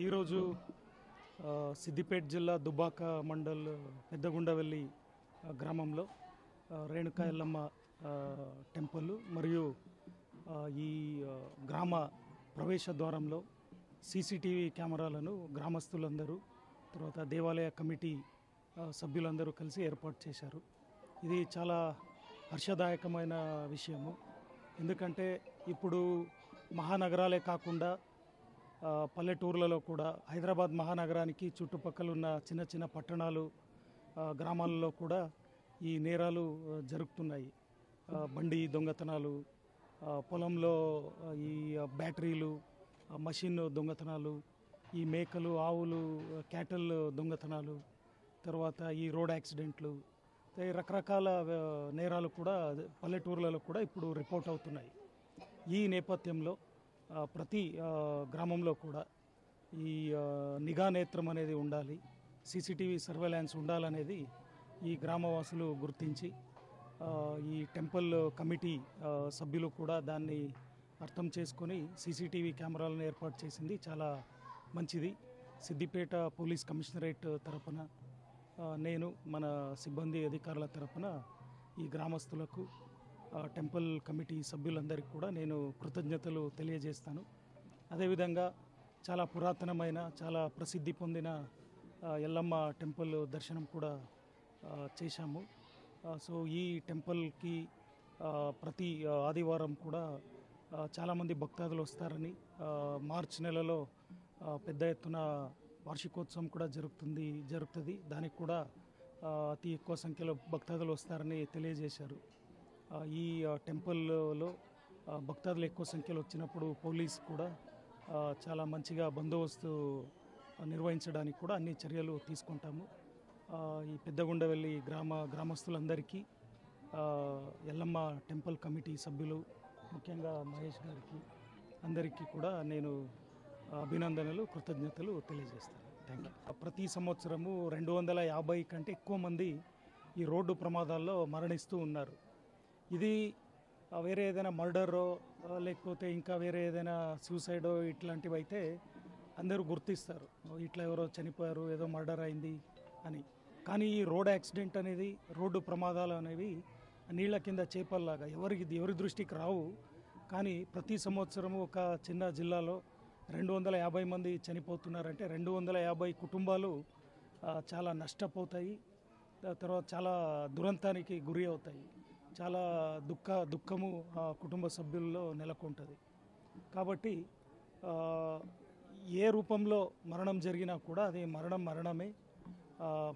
ఈరోజు సిద్దిపేట జిల్లా దుబ్బాక మండల్ పెద్దగుండవెల్లి గ్రామంలో రేణుకా ఎల్లమ్మ టెంపుల్ మరియు ఈ గ్రామ ప్రవేశ ద్వారంలో సీసీటీవీ కెమెరాలను గ్రామస్తులందరూ తర్వాత దేవాలయ కమిటీ సభ్యులందరూ కలిసి ఏర్పాటు చేశారు. ఇది చాలా హర్షదాయకమైన విషయము. ఎందుకంటే ఇప్పుడు మహానగరాలే కాకుండా పల్లెటూర్లలో కూడా హైదరాబాద్ మహానగరానికి చుట్టుపక్కల ఉన్న చిన్న చిన్న పట్టణాలు గ్రామాలలో కూడా ఈ నేరాలు జరుగుతున్నాయి. బండి దొంగతనాలు, పొలంలో ఈ బ్యాటరీలు, మషిన్ దొంగతనాలు, ఈ మేకలు ఆవులు క్యాటల్ దొంగతనాలు, తర్వాత ఈ రోడ్ యాక్సిడెంట్లు, రకరకాల నేరాలు కూడా పల్లెటూర్లలో కూడా ఇప్పుడు రిపోర్ట్ అవుతున్నాయి. ఈ నేపథ్యంలో ప్రతి గ్రామంలో కూడా ఈ నిఘా నేత్రం అనేది ఉండాలి, సీసీటీవీ సర్వేలెన్స్ ఉండాలనేది ఈ గ్రామవాసులు గుర్తించి ఈ టెంపుల్ కమిటీ సభ్యులు కూడా దాన్ని అర్థం చేసుకొని సీసీటీవీ కెమెరాలను ఏర్పాటు చేసింది చాలా మంచిది. సిద్దిపేట పోలీస్ కమిషనరేట్ తరపున నేను మన సిబ్బంది అధికారుల తరపున ఈ గ్రామస్తులకు టెంపుల్ కమిటీ సభ్యులందరికీ కూడా నేను కృతజ్ఞతలు తెలియజేస్తాను. అదేవిధంగా చాలా పురాతనమైన చాలా ప్రసిద్ధి పొందిన ఎల్లమ్మ టెంపుల్ దర్శనం కూడా చేశాము. సో ఈ టెంపుల్కి ప్రతి ఆదివారం కూడా చాలామంది భక్తాదులు వస్తారని, మార్చ్ నెలలో పెద్ద ఎత్తున వార్షికోత్సవం కూడా జరుగుతుంది. దానికి కూడా అతి ఎక్కువ సంఖ్యలో భక్తాదులు వస్తారని తెలియజేశారు. ఈ టెంపుల్లో భక్తాదులు ఎక్కువ సంఖ్యలో వచ్చినప్పుడు పోలీస్ కూడా చాలా మంచిగా బందోబస్తు నిర్వహించడానికి కూడా అన్ని చర్యలు తీసుకుంటాము. ఈ పెద్దగుండవెల్లి గ్రామస్తులందరికీ, ఎల్లమ్మ టెంపుల్ కమిటీ సభ్యులు, ముఖ్యంగా మహేష్ గారికి అందరికీ కూడా నేను అభినందనలు, కృతజ్ఞతలు తెలియజేస్తాను. Thank you. ప్రతి సంవత్సరము 250 కంటే ఎక్కువ మంది ఈ రోడ్డు ప్రమాదాల్లో మరణిస్తూ ఉన్నారు. ఇది వేరే ఏదైనా మర్డరో లేకపోతే ఇంకా వేరే ఏదైనా సూసైడో ఇట్లాంటివి అయితే అందరూ గుర్తిస్తారు, ఇట్లా ఎవరో చనిపోయారు, ఏదో మర్డర్ అయింది అని. కానీ ఈ రోడ్ యాక్సిడెంట్ అనేది, రోడ్డు ప్రమాదాలు అనేవి నీళ్ల కింద చేపల్లాగా ఎవరి దృష్టికి రావు. కానీ ప్రతి సంవత్సరము ఒక చిన్న జిల్లాలో 250 మంది చనిపోతున్నారంటే 250 కుటుంబాలు చాలా నష్టపోతాయి, తర్వాత చాలా దురంతానికి గురి అవుతాయి. చాలా దుఃఖము కుటుంబ సభ్యుల్లో నెలకొంటుంది. కాబట్టి ఏ రూపంలో మరణం జరిగినా కూడా అది మరణమే.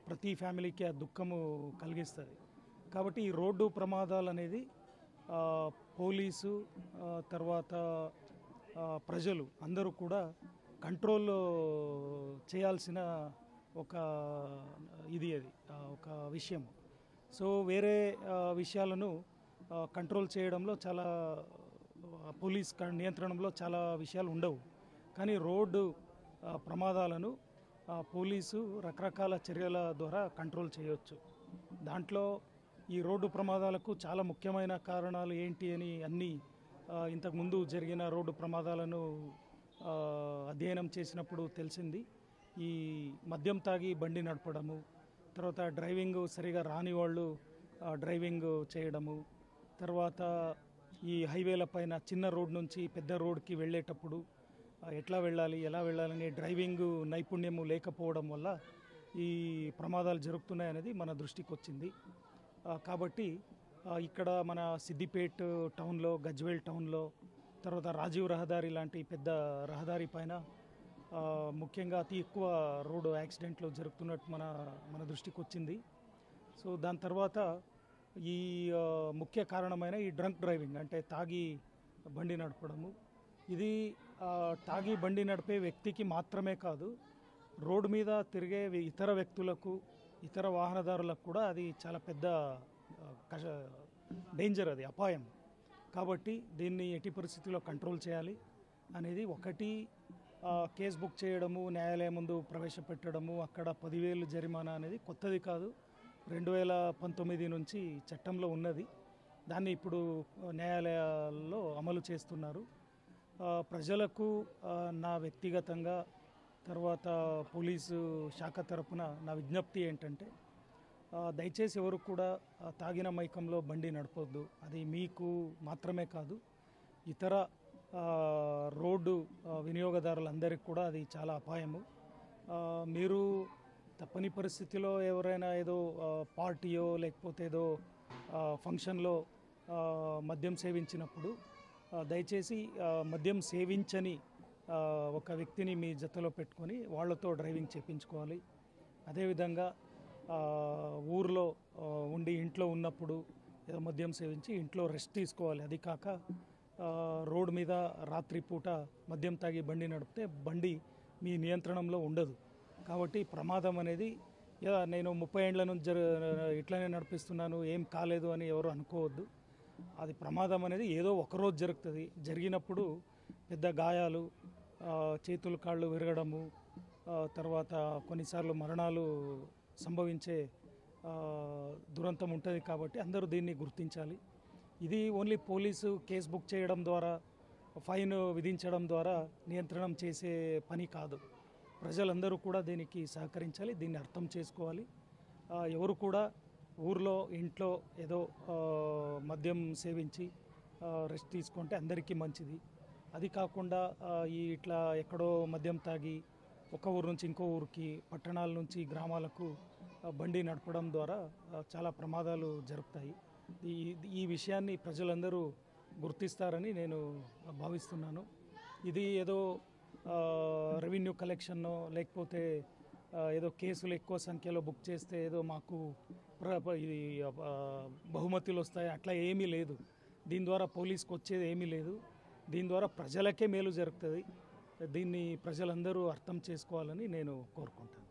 ప్రతి ఫ్యామిలీకి ఆ దుఃఖము కలిగిస్తుంది. కాబట్టి ఈ రోడ్డు ప్రమాదాలు అనేది పోలీసు తర్వాత ప్రజలు అందరూ కూడా కంట్రోల్ చేయాల్సిన ఒక ఒక విషయం. సో వేరే విషయాలను కంట్రోల్ చేయడంలో చాలా పోలీస్ నియంత్రణలో చాలా విషయాలు ఉండవు. కానీ రోడ్డు ప్రమాదాలను పోలీసు రకరకాల చర్యల ద్వారా కంట్రోల్ చేయవచ్చు. దాంట్లో ఈ రోడ్డు ప్రమాదాలకు చాలా ముఖ్యమైన కారణాలు ఏంటి అని అన్నీ ఇంతకుముందు జరిగిన రోడ్డు ప్రమాదాలను అధ్యయనం చేసినప్పుడు తెలిసింది. ఈ మద్యం తాగి బండి నడపడము, తర్వాత డ్రైవింగ్ సరిగా రాని వాళ్ళు డ్రైవింగ్ చేయడము, తర్వాత ఈ హైవేల పైన చిన్న రోడ్ నుంచి పెద్ద రోడ్కి వెళ్ళేటప్పుడు ఎట్లా వెళ్ళాలి ఎలా వెళ్ళాలని డ్రైవింగ్ నైపుణ్యము లేకపోవడం వల్ల ఈ ప్రమాదాలు జరుగుతున్నాయనేది మన దృష్టికి వచ్చింది. కాబట్టి ఇక్కడ మన సిద్దిపేట టౌన్లో, గజ్వేల్ టౌన్లో, తర్వాత రాజీవ్ రహదారి లాంటి పెద్ద రహదారి పైన ముఖ్యంగా అతి ఎక్కువ రోడ్డు యాక్సిడెంట్లు జరుగుతున్నట్టు మన దృష్టికి వచ్చింది. సో దాని తర్వాత ఈ ముఖ్య కారణమైన ఈ డ్రంక్ డ్రైవింగ్ అంటే తాగి బండి నడపడము, ఇది తాగి బండి నడిపే వ్యక్తికి మాత్రమే కాదు, రోడ్డు మీద తిరిగే ఇతర వ్యక్తులకు, ఇతర వాహనదారులకు కూడా అది చాలా పెద్ద డేంజర్, అది అపాయం. కాబట్టి దీన్ని ఎట్టి పరిస్థితుల్లో కంట్రోల్ చేయాలి అనేది ఒకటి. కేసు బుక్ చేయడము, న్యాయాలయం ముందు ప్రవేశపెట్టడము, అక్కడ 10,000 జరిమానా అనేది కొత్తది కాదు, 2019 నుంచి చట్టంలో ఉన్నది. దాన్ని ఇప్పుడు న్యాయాలయాల్లో అమలు చేస్తున్నారు. ప్రజలకు నా వ్యక్తిగతంగా తర్వాత పోలీసు శాఖ తరపున నా విజ్ఞప్తి ఏంటంటే దయచేసి ఎవరు కూడా తాగిన మైకంలో బండి నడపొద్దు. అది మీకు మాత్రమే కాదు, ఇతర ఆ, రోడ్డు వినియోగదారులందరికీ కూడా అది చాలా అపాయము. మీరు తప్పని పరిస్థితిలో ఎవరైనా ఏదో పార్టీయో లేకపోతే ఏదో ఫంక్షన్లో మద్యం సేవించినప్పుడు దయచేసి మద్యం సేవించని ఆ, ఒక వ్యక్తిని మీ జతలో పెట్టుకొని వాళ్ళతో డ్రైవింగ్ చేయించుకోవాలి. అదేవిధంగా ఆ, ఊర్లో ఉండి ఇంట్లో ఉన్నప్పుడు ఏదో మద్యం సేవించి ఇంట్లో రెస్ట్ తీసుకోవాలి. అది కాక రోడ్ మీద రాత్రిపూట మద్యం తాగి బండి నడిపితే బండి మీ నియంత్రణలో ఉండదు. కాబట్టి ప్రమాదం అనేది నేను 30 ఏండ్ల నుంచి ఇట్లనే నడిపిస్తున్నాను ఏం కాలేదు అని ఎవరు అనుకోవద్దు. అది ప్రమాదం అనేది ఏదో ఒకరోజు జరుగుతుంది. జరిగినప్పుడు పెద్ద గాయాలు, చేతులు కాళ్ళు విరగడము, తర్వాత కొన్నిసార్లు మరణాలు సంభవించే దురంతం ఉంటుంది. కాబట్టి అందరూ దీన్ని గుర్తించాలి. ఇది ఓన్లీ పోలీసు కేసు బుక్ చేయడం ద్వారా, ఫైన్ విధించడం ద్వారా నియంత్రణం చేసే పని కాదు. ప్రజలందరూ కూడా దీనికి సహకరించాలి, దీన్ని అర్థం చేసుకోవాలి. ఎవరు కూడా ఊర్లో ఇంట్లో ఏదో మద్యం సేవించి రెస్ట్ తీసుకుంటే అందరికీ మంచిది. అది కాకుండా ఇట్లా ఎక్కడో మద్యం తాగి ఒక ఊరు నుంచి ఇంకో ఊరికి, పట్టణాల నుంచి గ్రామాలకు బండి నడపడం ద్వారా చాలా ప్రమాదాలు జరుగుతాయి. ఈ ఈ విషయాన్ని ప్రజలందరూ గుర్తిస్తారని నేను భావిస్తున్నాను. ఇది ఏదో రెవెన్యూ కలెక్షన్నో లేకపోతే ఏదో కేసులు ఎక్కువ సంఖ్యలో బుక్ చేస్తే ఏదో మాకు ఇది బహుమతులు వస్తాయి అట్లా ఏమీ లేదు. దీని ద్వారా పోలీస్కి వచ్చేది ఏమీ లేదు. దీని ద్వారా ప్రజలకే మేలు జరుగుతుంది. దీన్ని ప్రజలందరూ అర్థం చేసుకోవాలని నేను కోరుకుంటాను.